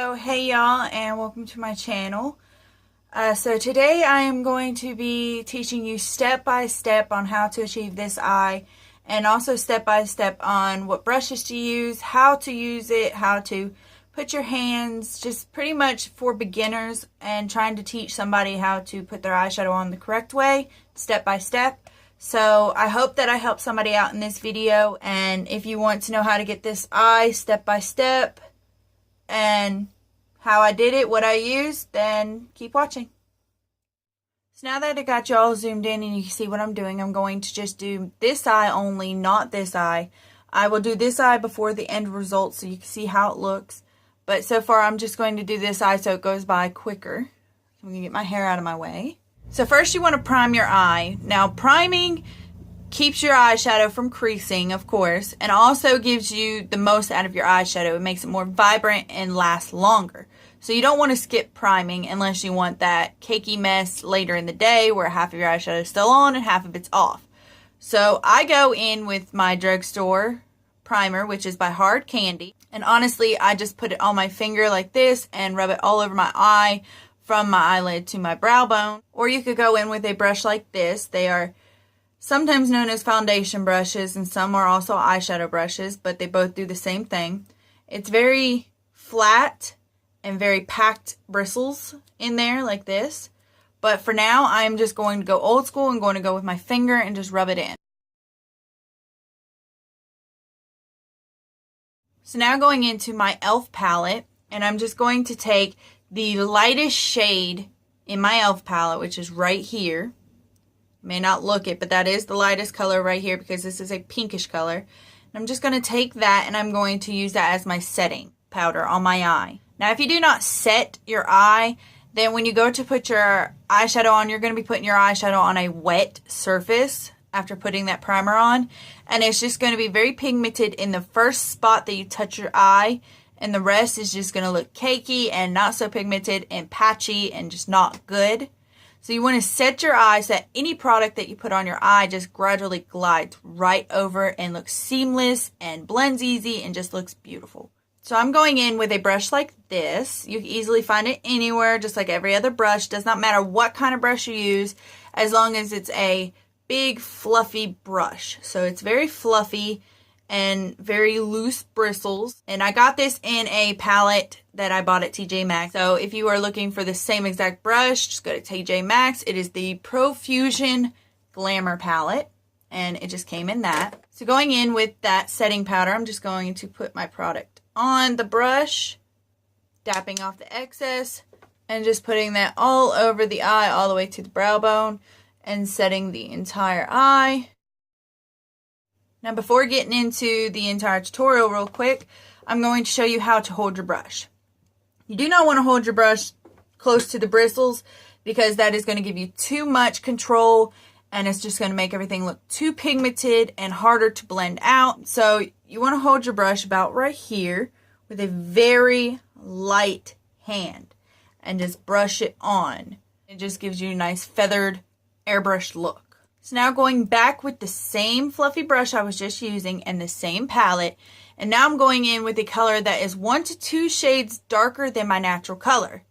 So hey y'all, and welcome to my channel. So today I am going to be teaching you step by step on how to achieve this eye, and also step by step on what brushes to use, how to use it, how to put your hands, just pretty much for beginners and trying to teach somebody how to put their eyeshadow on the correct way, step by step. So I hope that I help somebody out in this video, and if you want to know how to get this eye step by step and how I did it, what I used, then keep watching. So now that I got you all zoomed in and you can see what I'm doing, I'm going to just do this eye only, not this eye. I will do this eye before the end result so you can see how it looks. But so far I'm just going to do this eye so it goes by quicker. I'm going to get my hair out of my way. So first you want to prime your eye. Now priming keeps your eyeshadow from creasing, of course, and also gives you the most out of your eyeshadow. It makes it more vibrant and lasts longer. So you don't want to skip priming unless you want that cakey mess later in the day where half of your eyeshadow is still on and half of it's off. So I go in with my drugstore primer, which is by Hard Candy. And honestly, I just put it on my finger like this and rub it all over my eye from my eyelid to my brow bone. Or you could go in with a brush like this. They are sometimes known as foundation brushes, and some are also eyeshadow brushes, but they both do the same thing. It's very flat and very packed bristles in there like this. But for now, I'm just going to go old school and going to go with my finger and just rub it in. So now going into my e.l.f. palette, and I'm just going to take the lightest shade in my e.l.f. palette, which is right here. May not look it, but that is the lightest color right here because this is a pinkish color. And I'm just going to take that and I'm going to use that as my setting powder on my eye. Now, if you do not set your eye, then when you go to put your eyeshadow on, you're going to be putting your eyeshadow on a wet surface after putting that primer on. And it's just going to be very pigmented in the first spot that you touch your eye. And the rest is just going to look cakey and not so pigmented and patchy and just not good. So you want to set your eye so that any product that you put on your eye just gradually glides right over and looks seamless and blends easy and just looks beautiful. So I'm going in with a brush like this. You can easily find it anywhere, just like every other brush. Does not matter what kind of brush you use, as long as it's a big fluffy brush. So it's very fluffy and very loose bristles. And I got this in a palette that I bought at TJ Maxx. So if you are looking for the same exact brush, just go to TJ Maxx. It is the Profusion Glamour palette, and it just came in that. So going in with that setting powder, I'm just going to put my product on the brush, dapping off the excess, and just putting that all over the eye, all the way to the brow bone, and setting the entire eye. Now, before getting into the entire tutorial real quick, I'm going to show you how to hold your brush. You do not want to hold your brush close to the bristles because that is going to give you too much control and it's just going to make everything look too pigmented and harder to blend out. So you want to hold your brush about right here with a very light hand and just brush it on. It just gives you a nice feathered airbrushed look. So now going back with the same fluffy brush I was just using and the same palette, and now I'm going in with a color that is 1 to 2 shades darker than my natural color,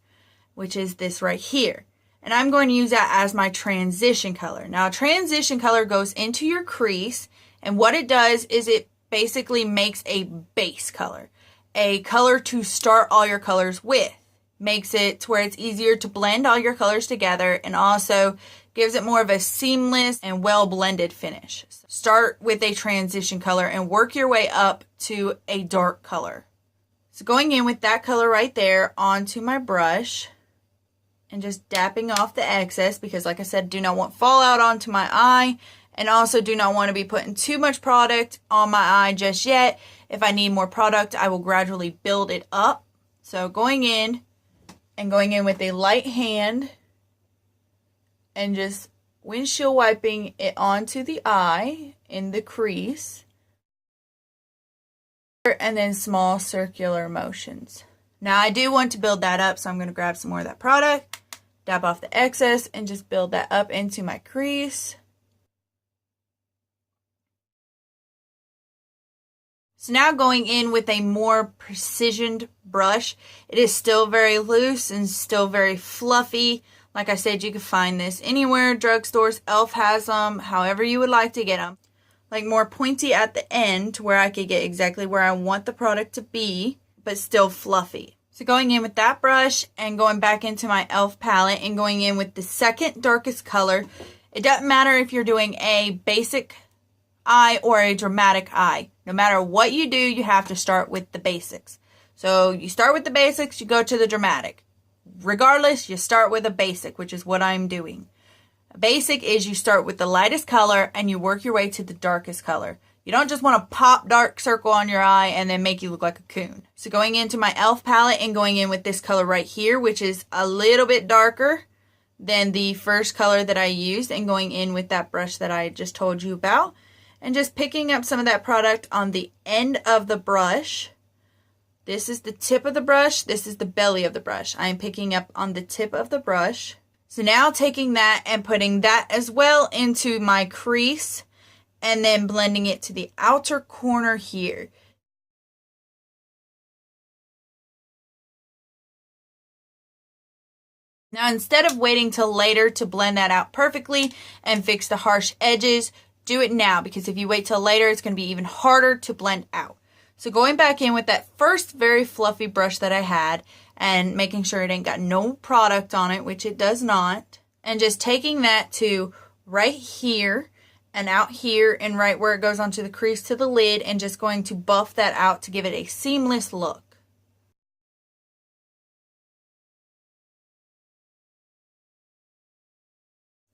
which is this right here. And I'm going to use that as my transition color. Now, transition color goes into your crease, and what it does is it basically makes a base color, a color to start all your colors with. Makes it to where it's easier to blend all your colors together, and also gives it more of a seamless and well blended finish. So start with a transition color and work your way up to a dark color. So going in with that color right there onto my brush and just dapping off the excess, because like I said, do not want fallout onto my eye, and also do not want to be putting too much product on my eye just yet. If I need more product, I will gradually build it up. So going in with a light hand and just windshield wiping it onto the eye in the crease, and then small circular motions. Now I do want to build that up, so I'm going to grab some more of that product, dab off the excess, and just build that up into my crease. So now going in with a more precisioned brush. It is still very loose and still very fluffy. Like I said, you can find this anywhere, drugstores, e.l.f. has them, however you would like to get them. Like more pointy at the end to where I could get exactly where I want the product to be, but still fluffy. So going in with that brush and going back into my e.l.f. palette and going in with the second darkest color. It doesn't matter if you're doing a basic eye or a dramatic eye. No matter what you do, you have to start with the basics. So you start with the basics, you go to the dramatic. Regardless, you start with a basic, which is what I'm doing. A basic is you start with the lightest color and you work your way to the darkest color. You don't just want to pop dark circle on your eye and then make you look like a coon. So going into my e.l.f. palette and going in with this color right here, which is a little bit darker than the first color that I used, and going in with that brush that I just told you about. And just picking up some of that product on the end of the brush. This is the tip of the brush. This is the belly of the brush. I am picking up on the tip of the brush. So now taking that and putting that as well into my crease and then blending it to the outer corner here. Now instead of waiting till later to blend that out perfectly and fix the harsh edges, do it now, because if you wait till later, it's going to be even harder to blend out. So going back in with that first very fluffy brush that I had and making sure it ain't got no product on it, which it does not, and just taking that to right here and out here and right where it goes onto the crease to the lid and just going to buff that out to give it a seamless look.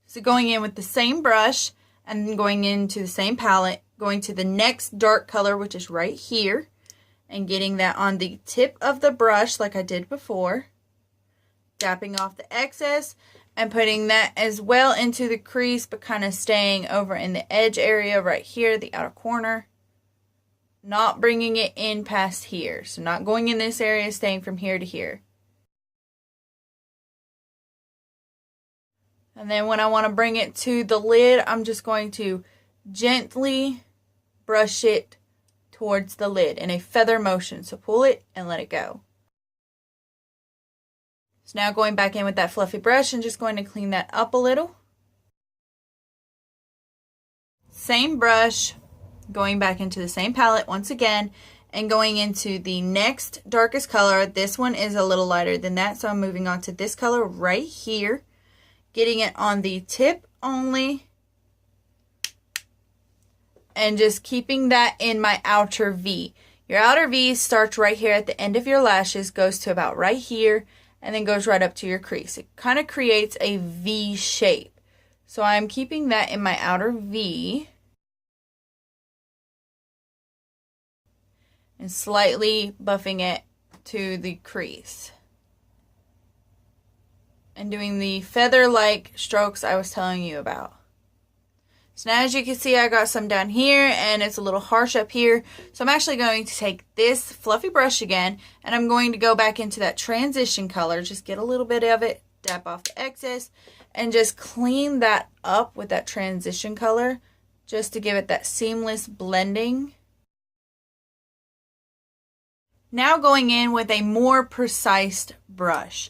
So going in with the same brush and then going into the same palette, going to the next dark color, which is right here, and getting that on the tip of the brush like I did before, dapping off the excess and putting that as well into the crease, but kind of staying over in the edge area right here, the outer corner, not bringing it in past here. So not going in this area, staying from here to here. And then when I want to bring it to the lid, I'm just going to gently brush it towards the lid in a feather motion. So pull it and let it go. So now going back in with that fluffy brush and just going to clean that up a little. Same brush, going back into the same palette once again and going into the next darkest color. This one is a little lighter than that, so I'm moving on to this color right here. Getting it on the tip only and just keeping that in my outer V. Your outer V starts right here at the end of your lashes, goes to about right here, and then goes right up to your crease. It kind of creates a V shape. So I'm keeping that in my outer V and slightly buffing it to the crease. And doing the feather-like strokes I was telling you about. So now as you can see, I got some down here and it's a little harsh up here. So I'm actually going to take this fluffy brush again and I'm going to go back into that transition color, just get a little bit of it, dab off the excess, and just clean that up with that transition color just to give it that seamless blending. Now going in with a more precise brush.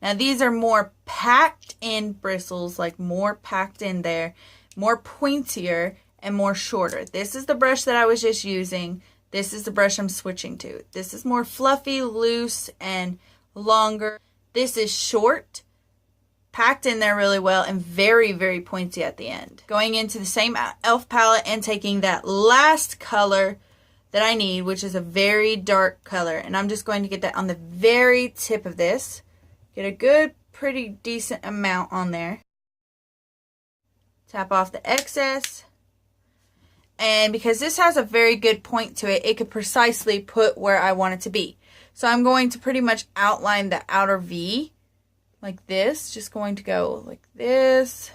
Now these are more packed in bristles, like more packed in there, more pointier and more shorter. This is the brush that I was just using. This is the brush I'm switching to. This is more fluffy, loose, and longer. This is short, packed in there really well, and very, very pointy at the end. Going into the same e.l.f. palette and taking that last color that I need, which is a very dark color, and I'm just going to get that on the very tip of this. Get a good, pretty decent amount on there. Tap off the excess. And because this has a very good point to it, it could precisely put where I want it to be. So I'm going to pretty much outline the outer V like this. Just going to go like this.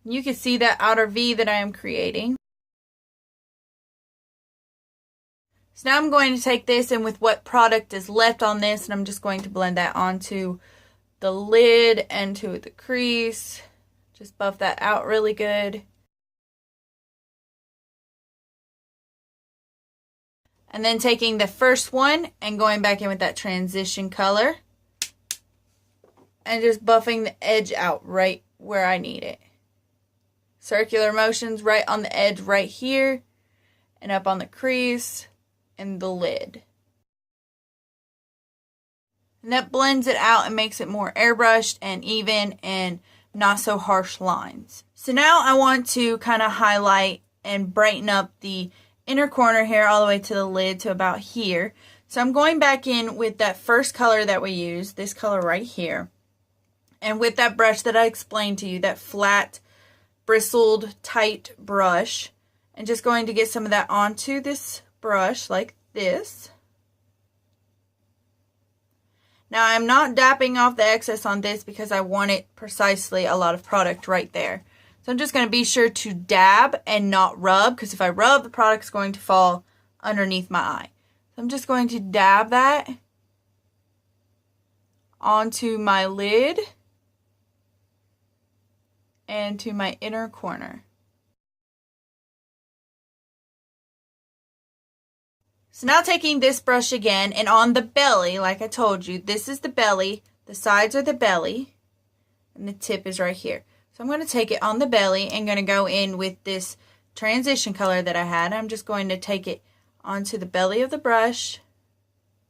You can see that outer V that I am creating. So now I'm going to take this and with what product is left on this, and I'm just going to blend that onto the lid and to the crease. Just buff that out really good. And then taking the first one and going back in with that transition color. And just buffing the edge out right where I need it. Circular motions right on the edge right here. And up on the crease and the lid. And that blends it out and makes it more airbrushed and even and not so harsh lines. So now I want to kind of highlight and brighten up the inner corner here all the way to the lid to about here. So I'm going back in with that first color that we used, this color right here. And with that brush that I explained to you, that flat, bristled, tight brush. And just going to get some of that onto this brush like this. Now I'm not dapping off the excess on this because I want it precisely a lot of product right there. So I'm just going to be sure to dab and not rub, because if I rub, the product's going to fall underneath my eye. So I'm just going to dab that onto my lid and to my inner corner. So now taking this brush again, and on the belly, like I told you, this is the belly, the sides are the belly, and the tip is right here. So I'm going to take it on the belly and going to go in with this transition color that I had. I'm just going to take it onto the belly of the brush,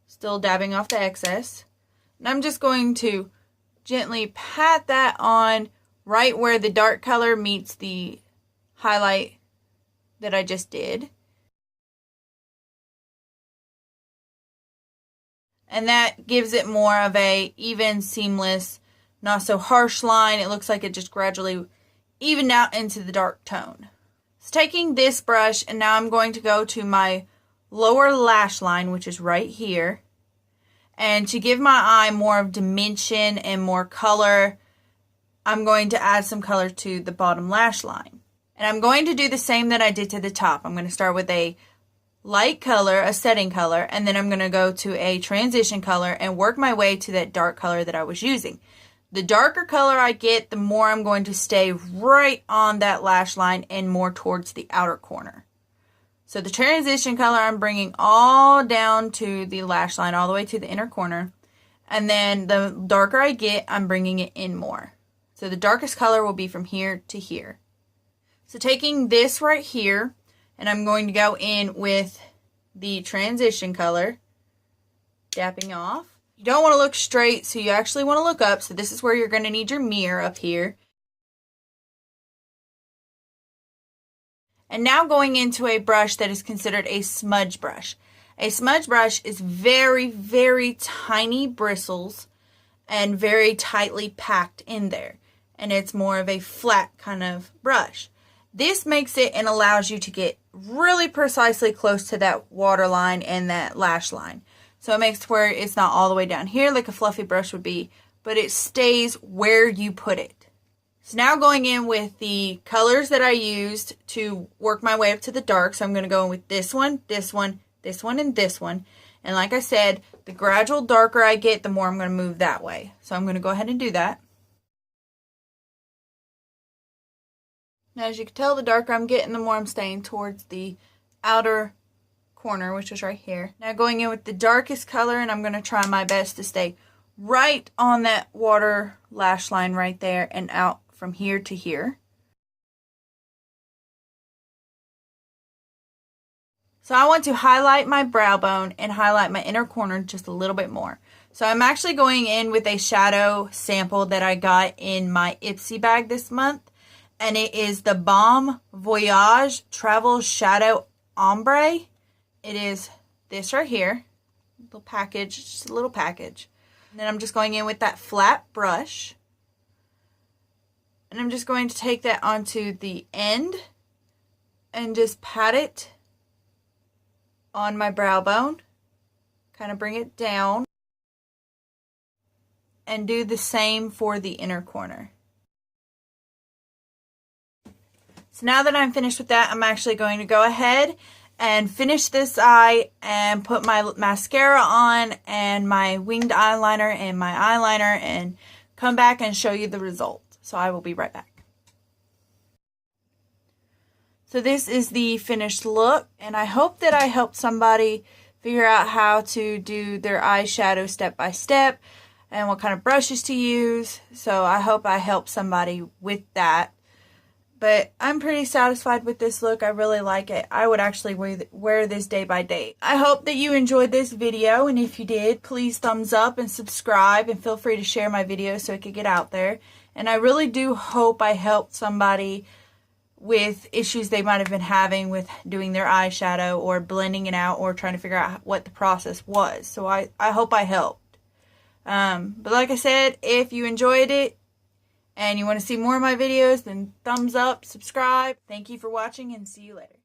still dabbing off the excess. And I'm just going to gently pat that on right where the dark color meets the highlight that I just did. And that gives it more of a even, seamless, not so harsh line. It looks like it just gradually evened out into the dark tone. So taking this brush, and now I'm going to go to my lower lash line, which is right here. And to give my eye more of dimension and more color, I'm going to add some color to the bottom lash line. And I'm going to do the same that I did to the top. I'm going to start with a light color, a setting color, and then I'm going to go to a transition color and work my way to that dark color that I was using. The darker color I get, the more I'm going to stay right on that lash line and more towards the outer corner. So the transition color I'm bringing all down to the lash line, all the way to the inner corner. And then the darker I get, I'm bringing it in more. So the darkest color will be from here to here. So taking this right here, and I'm going to go in with the transition color, dapping off. You don't want to look straight, so you actually want to look up. So this is where you're going to need your mirror up here. And now going into a brush that is considered a smudge brush. A smudge brush is very, very tiny bristles and very tightly packed in there. And it's more of a flat kind of brush. This makes it and allows you to get really precisely close to that waterline and that lash line. So it makes where it's not all the way down here like a fluffy brush would be, but it stays where you put it. So now going in with the colors that I used to work my way up to the dark. So I'm going to go in with this one, this one, this one, and this one. And like I said, the gradual darker I get, the more I'm going to move that way. So I'm going to go ahead and do that. Now, as you can tell, the darker I'm getting, the more I'm staying towards the outer corner, which is right here. Now going in with the darkest color, and I'm going to try my best to stay right on that water lash line right there and out from here to here. So I want to highlight my brow bone and highlight my inner corner just a little bit more. So I'm actually going in with a shadow sample that I got in my Ipsy bag this month. And it is the Balm Voyage Travel Shadow Ombre. It is this right here. Little package, just a little package. And then I'm just going in with that flat brush. And I'm just going to take that onto the end and just pat it on my brow bone. Kind of bring it down. And do the same for the inner corner. So now that I'm finished with that, I'm actually going to go ahead and finish this eye and put my mascara on and my winged eyeliner and my eyeliner and come back and show you the result. So I will be right back. So this is the finished look, and I hope that I helped somebody figure out how to do their eyeshadow step by step and what kind of brushes to use. So I hope I helped somebody with that. But I'm pretty satisfied with this look. I really like it. I would actually wear this day by day. I hope that you enjoyed this video, and if you did, please thumbs up and subscribe, and feel free to share my video so it could get out there. And I really do hope I helped somebody with issues they might have been having with doing their eyeshadow or blending it out or trying to figure out what the process was. So I hope I helped. But like I said, if you enjoyed it, and you want to see more of my videos, then thumbs up, subscribe. Thank you for watching, and see you later.